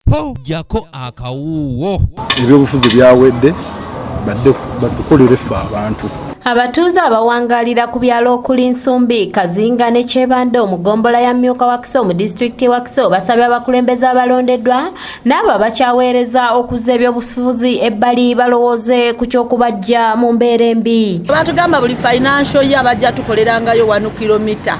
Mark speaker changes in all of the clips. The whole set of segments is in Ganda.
Speaker 1: po jako akawuwo
Speaker 2: ebyobufuzi byawedde badde batukolere ffe abantu.
Speaker 3: Abatuuze abawangalira ku byalo okuli Nsumbi, Kazinga ne Kyebande omugombola ya Myuka Wakiso mu disitulikiti ya Wakiso basabye abakulembeze abalondeddwa n'abo abakyaweereza okuzza ebyobufuzi ebbali balowooze ku ky'okubajja mu mbeera embi.
Speaker 4: Batugamba buli financial year bajja tukolerangayo 1 kilomita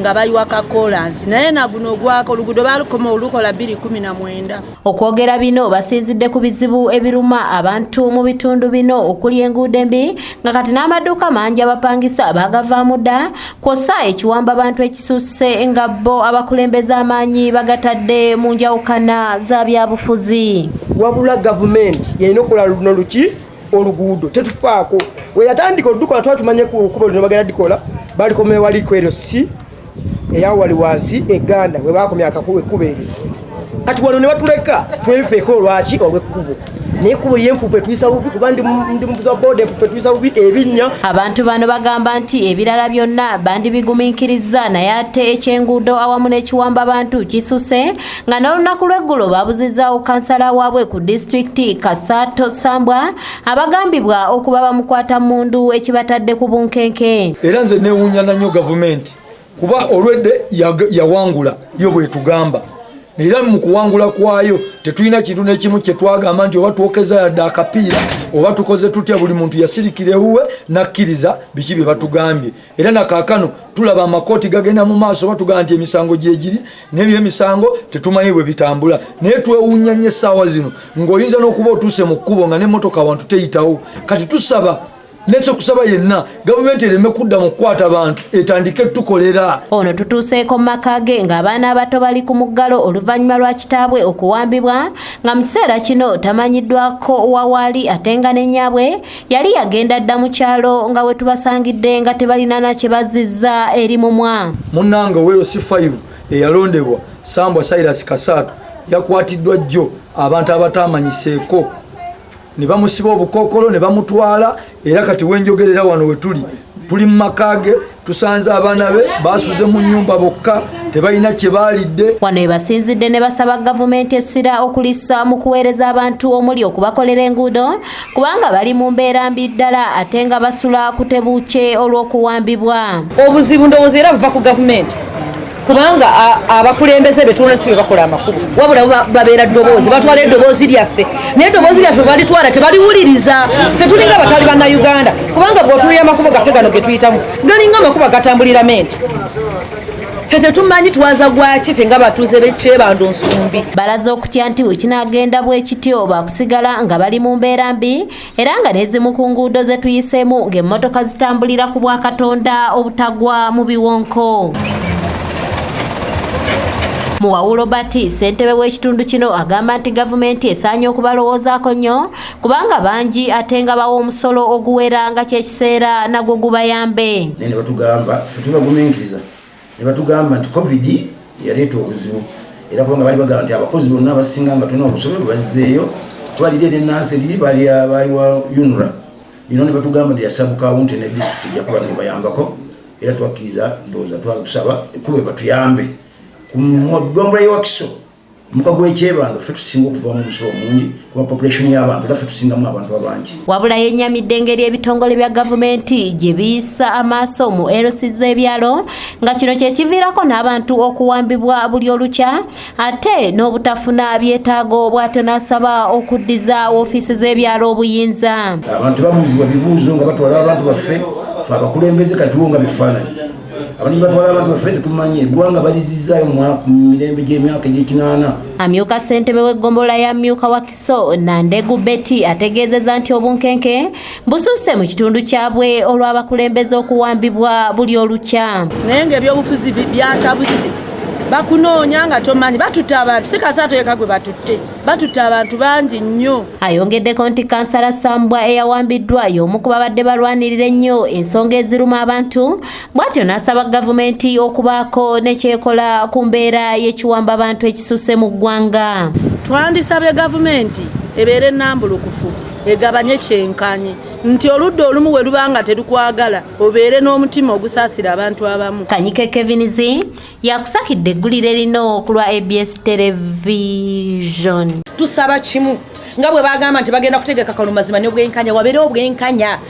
Speaker 4: nga bayiwa kakolansi naye naguno ogwako oluguudo balukoma olukola 219.
Speaker 3: Okwogera bino basinzidde ku bizibu ebiruma abantu mu bitundu bino okuli enguudo embi nga kati n'amaduuka mangi abapangisa bagavaamu dda kw'ossa ekiwamba abantu ekisusse nga bo abakulembeza amaanyi bagatadde mu njawukana za byabufuzi.
Speaker 5: Wabula gavumenti yalina okukola luno luki oluguudo tetufaako we yatandika oludukola twali tumanye kuba luno bagenda dikola balikomeye waliko eryo si eyawali wansi eganda we bakomya akakuba ekkubo eryo kati wano ne batuleka twefeeko olwaki olw'ekkubo naye ekkubo ly'empupu etuyisa bubi kuba ndi muvuzi wa boda empupu etuyisa bubi ebinnya.
Speaker 3: Abantu bano bagamba nti ebirala byonna bandibigumiikiriza naye ate ekyenguudo awamu n'ekiwamba abantu kisuse nga n'olunaku lw'eggulo babuzizzaawo kansala waabwe ku disitulikiti Kasaato Sambwa abagambibwa okuba bamukwata mundu ekibatadde ku bunkenke.
Speaker 6: Era nze neewuunya nnyo gavumenti kuba olwedde yawangula yo bwetugamba era mu kuwangula kwayo tetulina kintu n'ekimu kye twagamba nti oba twokeza yadde akapiira oba tukoze tutya buli muntu yasirikira ewuwe nakkiriza biki bye batugambye. Era nakaakano tulaba amakooti gagenda mu maaso batugamba nti emisango gyegiri n'ebyemisango tetumanyi bwe bitambula naye twewuunya nnyo essaawa zino ng'oyinza n'okuba otuuse mu kkubo nga n'emmotoka abantu teyitawo. Kati tusaba Netso kusaba yenna gavumenti ereme kudda mu kukwata abantu etandike tukolera.
Speaker 3: Ono tutuuseeko mu maka ge ng'abaana abato bali ku muggalo oluvannyuma lwa kitaabwe okuwambibwa nga mu kiseera kino tamanyiddwako wawaali ate nga ne nnyabwe yali yagenda dda mu kyalo nga we tubasangidde nga tebalina na kye bazizza eri mumwa.
Speaker 6: Munnanga Owero C5 eyalondebwa Sambwa Cyrus Kasaato yakwatiddwa jjo abantu abatamanyiseeko ne bamusiba obukookolo ne bamutwala era kati wenjogerera wano we tuli mu makage tusanze abaana be basuze mu nnyumba bokka tebalina kye baalidde.
Speaker 3: Wano basinzidde ne basaba gavumenti essira okulissa mu kuweereza abantu omuli okubakolera enguudo kubanga bali mu mbeera mbi ddala ate nga basula ku tebuuke olw'okuwambibwa.
Speaker 4: Obuzibu ndowooza era buva ku gavumenti kubanga abakulembeze betuna sibe bakola amakubo wabula babeera ddoboozi batwala eddoboozi lyaffe naye eddoboozi lyaffe balitwala tebaliwuliriza ffe tulinga abatali banna Uganda kubanga bw'otulira amakubo gaffe gano ge tuyitamu galinga amakubo gatambulira menti ffe tetumanyi twaza gwaki ffe nga batuuze b'Kyebando Nsumbi.
Speaker 3: Balaze okutya nti wekinagenda bwe kityo bakusigala nga bali mu mbeera mbi era nga n'ezimu ku nguudo ze tuyiseemu ng'emmotoka zitambulira ku bwa Katonda obutagwa mu biwonko. Muwawulo Bati ssentebe w'ekitundu kino agamba nti gavumenti esaanye okubalowoozaako nnyo kubanga bangi ate nga bawa omusolo oguwera nga kyekiseera nagwo gubayambe.
Speaker 7: Ne batugamba ffe tubagumiikiriza ne batugamba nti COVID yaleeta obuzibu era kubanga bali bagamba nti abakozi bonna abasinga nga tulina obusobozi bazzeeyo twalire n'ennaasi eriri bali wa UNRA bino ne batugamba nti yasabu kawunti ne disitulikiti ejja kuba nebayambako era twakkiriza ndowooza twagusaba ekkubo batuyambe. Mugombola ya Wakiso mukago ekyebando ffe tusinga okuva mu musolo mungi kuba population y'abantu era ffe tusingamu abantu abangi.
Speaker 3: Wabula yennyamidde engeri ebitongole bya gavumenti gye biyisa amaaso mu LC z'ebyalo nga kino kye kiviirako n'abantu okuwambibwa buli olukya ate n'obutafuna byetaago bw'ate n'asaba okuddiza woofiisi z'ebyalo obuyinza.
Speaker 7: Abantu babuuzibwa bibuuzo nga batwala abantu baffe ffe abakulembeze kati wo nga bifaananyi abantu batwala abantu baffe tetumanyi eggwanga balizizaayo mu mirembe gy'emyaka egy'ekinaana.
Speaker 3: Amyuka ssentebe w'eggombola ya Myuka Wakiso Nandegu Betty ategeezezza nti obunkenke bususse mu kitundu kyabwe olw'abakulembeze okuwambibwa buli olukya.
Speaker 4: Naye ng'ebyobufuzi byatabuse bakunoonya nga tomanyi batutta abantu si Kasaato yekka gwe batutta abantu bangi nnyo.
Speaker 3: Ayongeddeko nti kansala Sambwa eyawambiddwa y'omu ku babadde balwanirira ennyo ensonga eziruma abantu bw'atyo n'asaba gavumenti okubaako ne kyekola ku mbeera y'ekiwamba abantu ekisusse mu ggwanga.
Speaker 4: Twandisabye gavumenti ebeere nnambulukufu egabanye kyenkanyi
Speaker 8: nti oludda olumu we lubanga terukwagala obeere n'omutima ogusaasira abantu abamu.
Speaker 3: Kanyike Kevinizi yakusakidde eggulire erino ku lwa ABS Television.
Speaker 4: Tusaba kimu nga bwe bagamba nti bagenda kutegeka kano mazima n'obwenkanya wabeere obwenkanya